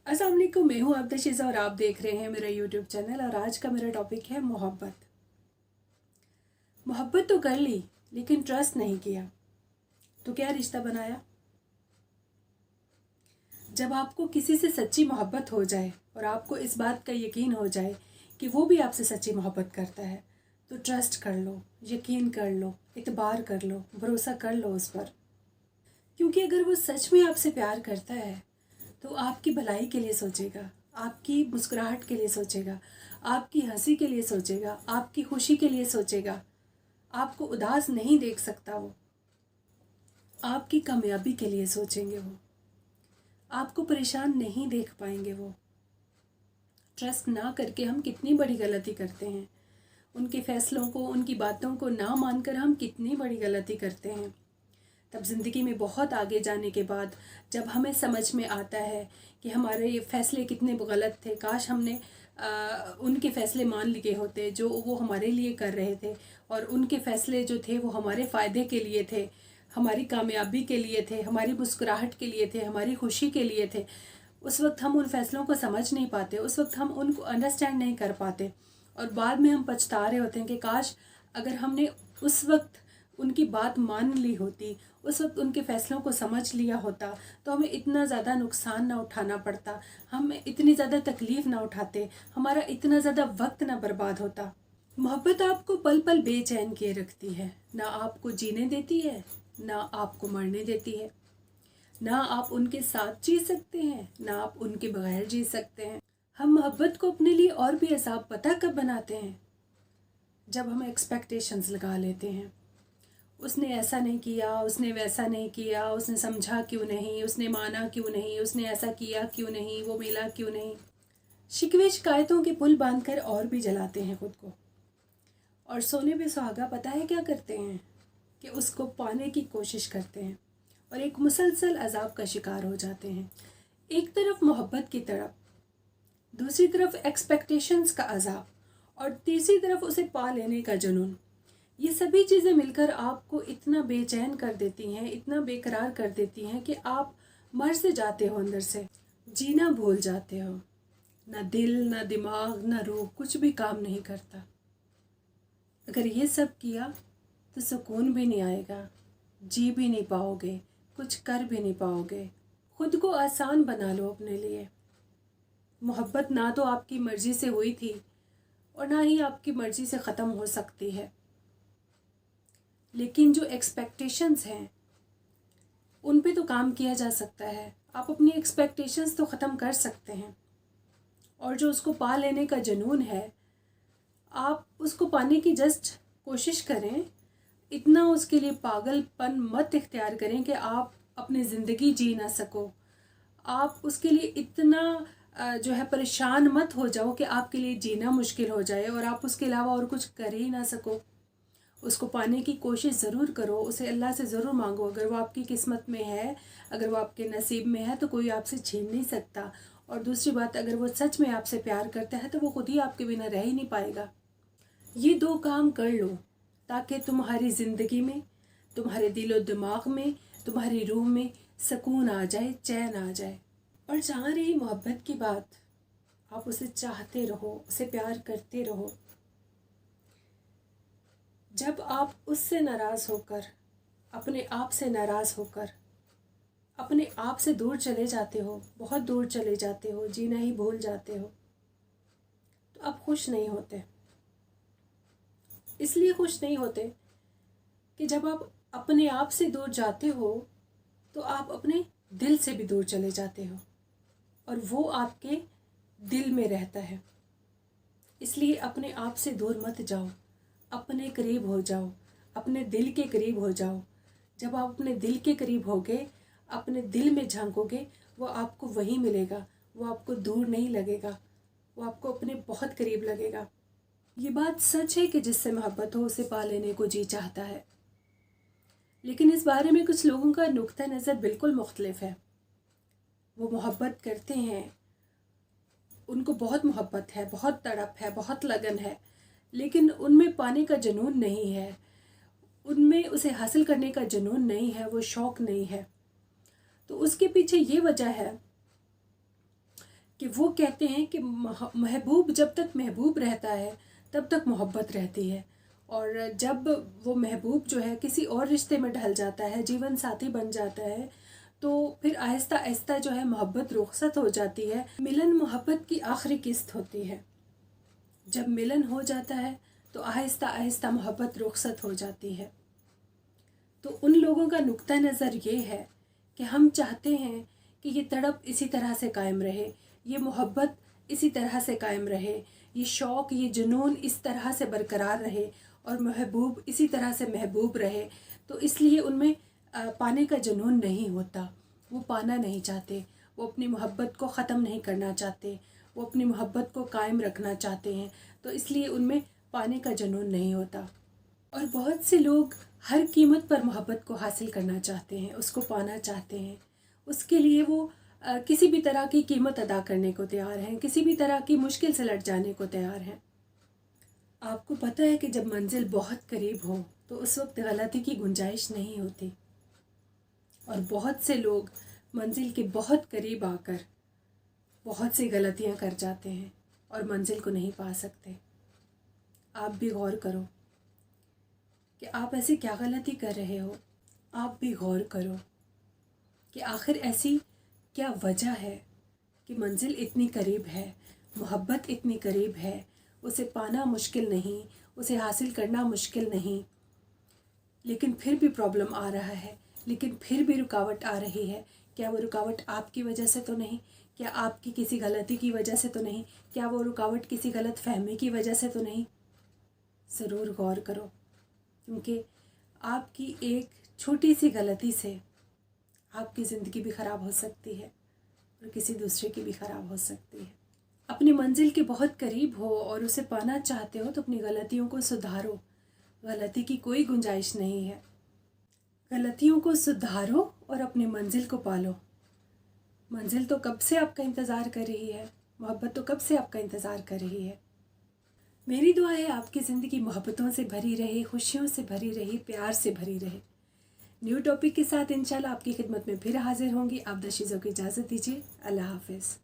अस्सलाम वालेकुम, मैं हूँ अब्दशीज़ा और आप देख रहे हैं मेरा यूट्यूब चैनल। और आज का मेरा टॉपिक है मोहब्बत। मोहब्बत तो कर ली लेकिन ट्रस्ट नहीं किया तो क्या रिश्ता बनाया। जब आपको किसी से सच्ची मोहब्बत हो जाए और आपको इस बात का यकीन हो जाए कि वो भी आपसे सच्ची मोहब्बत करता है तो ट्रस्ट कर लो, यकीन कर लो, इतबार कर लो, भरोसा कर लो उस पर। क्योंकि अगर वो सच में आपसे प्यार करता है तो आपकी भलाई के लिए सोचेगा, आपकी मुस्कुराहट के लिए सोचेगा, आपकी हंसी के लिए सोचेगा, आपकी खुशी के लिए सोचेगा। आपको उदास नहीं देख सकता वो, आपकी कामयाबी के लिए सोचेंगे वो, आपको परेशान नहीं देख पाएंगे वो। ट्रस्ट ना करके हम कितनी बड़ी गलती करते हैं। उनके फैसलों को, उनकी बातों को ना मानकर हम कितनी बड़ी गलती करते हैं। तब ज़िंदगी में बहुत आगे जाने के बाद जब हमें समझ में आता है कि हमारे ये फ़ैसले कितने गलत थे, काश हमने उनके फ़ैसले मान लिए होते जो वो हमारे लिए कर रहे थे, और उनके फ़ैसले जो थे वो हमारे फ़ायदे के लिए थे, हमारी कामयाबी के लिए थे, हमारी मुस्कुराहट के लिए थे, हमारी खुशी के लिए थे। उस वक्त हम उन फ़ैसलों को समझ नहीं पाते, उस वक्त हम उनको अंडरस्टैंड नहीं कर पाते, और बाद में हम पछता रहे होते हैं कि काश अगर हमने उस वक्त उनकी बात मान ली होती, उस वक्त उनके फ़ैसलों को समझ लिया होता तो हमें इतना ज़्यादा नुकसान ना उठाना पड़ता, हम इतनी ज़्यादा तकलीफ़ ना उठाते, हमारा इतना ज़्यादा वक्त ना बर्बाद होता। मोहब्बत आपको पल पल बेचैन किए रखती है, ना आपको जीने देती है, ना आपको मरने देती है। ना आप उनके साथ जी सकते हैं, ना आप उनके बगैर जी सकते हैं। हम मोहब्बत को अपने लिए और भी अज़ाब पता कब बनाते हैं, जब हम एक्सपेक्टेशंस लगा लेते हैं। उसने ऐसा नहीं किया, उसने वैसा नहीं किया, उसने समझा क्यों नहीं, उसने माना क्यों नहीं, उसने ऐसा किया क्यों नहीं, वो मिला क्यों नहीं। शिकवे शिकायतों के पुल बांधकर और भी जलाते हैं खुद को। और सोने पे सुहागा पता है क्या करते हैं कि उसको पाने की कोशिश करते हैं और एक मुसलसल अजाब का शिकार हो जाते हैं। एक तरफ मोहब्बत की तड़प, दूसरी तरफ एक्सपेक्टेशंस का अजाब, और तीसरी तरफ उसे पा लेने का जुनून। ये सभी चीज़ें मिलकर आपको इतना बेचैन कर देती हैं, इतना बेकरार कर देती हैं कि आप मर से जाते हो, अंदर से जीना भूल जाते हो। ना दिल, ना दिमाग, ना रूह, कुछ भी काम नहीं करता। अगर ये सब किया तो सुकून भी नहीं आएगा, जी भी नहीं पाओगे, कुछ कर भी नहीं पाओगे। खुद को आसान बना लो अपने लिए। मोहब्बत ना तो आपकी मर्ज़ी से हुई थी और ना ही आपकी मर्ज़ी से ख़त्म हो सकती है, लेकिन जो एक्सपेक्टेशंस हैं उन पे तो काम किया जा सकता है। आप अपनी एक्सपेक्टेशंस तो ख़त्म कर सकते हैं, और जो उसको पा लेने का जुनून है, आप उसको पाने की जस्ट कोशिश करें। इतना उसके लिए पागलपन मत इख्तियार करें कि आप अपनी ज़िंदगी जी ना सको। आप उसके लिए इतना जो है परेशान मत हो जाओ कि आपके लिए जीना मुश्किल हो जाए और आप उसके अलावा और कुछ कर ही ना सको। उसको पाने की कोशिश ज़रूर करो, उसे अल्लाह से ज़रूर मांगो। अगर वो आपकी किस्मत में है, अगर वो आपके नसीब में है तो कोई आपसे छीन नहीं सकता। और दूसरी बात, अगर वो सच में आपसे प्यार करता है तो वो खुद ही आपके बिना रह ही नहीं पाएगा। ये दो काम कर लो ताकि तुम्हारी ज़िंदगी में, तुम्हारे दिलो दिमाग में, तुम्हारी रूह में सुकून आ जाए, चैन आ जाए। और जहाँ रही मोहब्बत की बात, आप उसे चाहते रहो, उसे प्यार करते रहो। जब आप उससे नाराज़ होकर, अपने आप से नाराज़ होकर अपने आप से दूर चले जाते हो, बहुत दूर चले जाते हो, जीना ही भूल जाते हो, तो आप खुश नहीं होते। इसलिए खुश नहीं होते कि जब आप अपने आप से दूर जाते हो तो आप अपने दिल से भी दूर चले जाते हो, और वो आपके दिल में रहता है। इसलिए अपने आप से दूर मत जाओ, अपने करीब हो जाओ, अपने दिल के करीब हो जाओ। जब आप अपने दिल के करीब होगे, अपने दिल में झांकोगे, वो आपको वहीं मिलेगा, वो आपको दूर नहीं लगेगा, वो आपको अपने बहुत करीब लगेगा। ये बात सच है कि जिससे मोहब्बत हो उसे पा लेने को जी चाहता है, लेकिन इस बारे में कुछ लोगों का नुक्ता नज़र बिल्कुल मुख्तलिफ है। वो मोहब्बत करते हैं, उनको बहुत मोहब्बत है, बहुत तड़प है, बहुत लगन है, लेकिन उनमें पाने का जुनून नहीं है, उनमें उसे हासिल करने का जुनून नहीं है, वो शौक़ नहीं है। तो उसके पीछे ये वजह है कि वो कहते हैं कि महबूब जब तक महबूब रहता है तब तक मोहब्बत रहती है, और जब वो महबूब जो है किसी और रिश्ते में ढल जाता है, जीवन साथी बन जाता है, तो फिर आहिस्ता आहिस्ता जो है मोहब्बत रुखसत हो जाती है। मिलन मोहब्बत की आखिरी किस्त होती है। जब मिलन हो जाता है तो आहिस्ता आहिस्ता मोहब्बत रुखसत हो जाती है। तो उन लोगों का नुक्ता नज़र ये है कि हम चाहते हैं कि ये तड़प इसी तरह से कायम रहे, ये मोहब्बत इसी तरह से कायम रहे, ये शौक़, ये जुनून इस तरह से बरकरार रहे, और महबूब इसी तरह से महबूब रहे। तो इसलिए उनमें पाने का जुनून नहीं होता, वो पाना नहीं चाहते, वो अपनी मोहब्बत को ख़त्म नहीं करना चाहते, वो अपनी मोहब्बत को कायम रखना चाहते हैं। तो इसलिए उनमें पाने का जुनून नहीं होता। और बहुत से लोग हर कीमत पर मोहब्बत को हासिल करना चाहते हैं, उसको पाना चाहते हैं। उसके लिए वो किसी भी तरह की कीमत अदा करने को तैयार हैं, किसी भी तरह की मुश्किल से लड़ जाने को तैयार हैं। आपको पता है कि जब मंजिल बहुत करीब हो तो उस वक्त गलती की गुंजाइश नहीं होती, और बहुत से लोग मंजिल के बहुत करीब आकर बहुत सी गलतियां कर जाते हैं और मंजिल को नहीं पा सकते। आप भी गौर करो कि आप ऐसी क्या गलती कर रहे हो। आप भी गौर करो कि आखिर ऐसी क्या वजह है कि मंजिल इतनी करीब है, मोहब्बत इतनी करीब है, उसे पाना मुश्किल नहीं, उसे हासिल करना मुश्किल नहीं, लेकिन फिर भी प्रॉब्लम आ रहा है, लेकिन फिर भी रुकावट आ रही है। क्या वो रुकावट आपकी वजह से तो नहीं? क्या आपकी किसी गलती की वजह से तो नहीं? क्या वो रुकावट किसी गलत फहमी की वजह से तो नहीं? ज़रूर गौर करो, क्योंकि आपकी एक छोटी सी गलती से आपकी ज़िंदगी भी ख़राब हो सकती है और किसी दूसरे की भी ख़राब हो सकती है। अपनी मंजिल के बहुत करीब हो और उसे पाना चाहते हो तो अपनी गलतियों को सुधारो। गलती की कोई गुंजाइश नहीं है। गलतियों को सुधारो और अपनी मंजिल को पालो। मंजिल तो कब से आपका इंतज़ार कर रही है, मोहब्बत तो कब से आपका इंतज़ार कर रही है। मेरी दुआ है आपकी ज़िंदगी मोहब्बतों से भरी रहे, खुशियों से भरी रही, प्यार से भरी रहे। न्यू टॉपिक के साथ इंशाल्लाह आपकी खिदमत में फिर हाजिर होंगी। आप दशीज़ों की इजाज़त दीजिए। अल्लाह हाफ़िज़।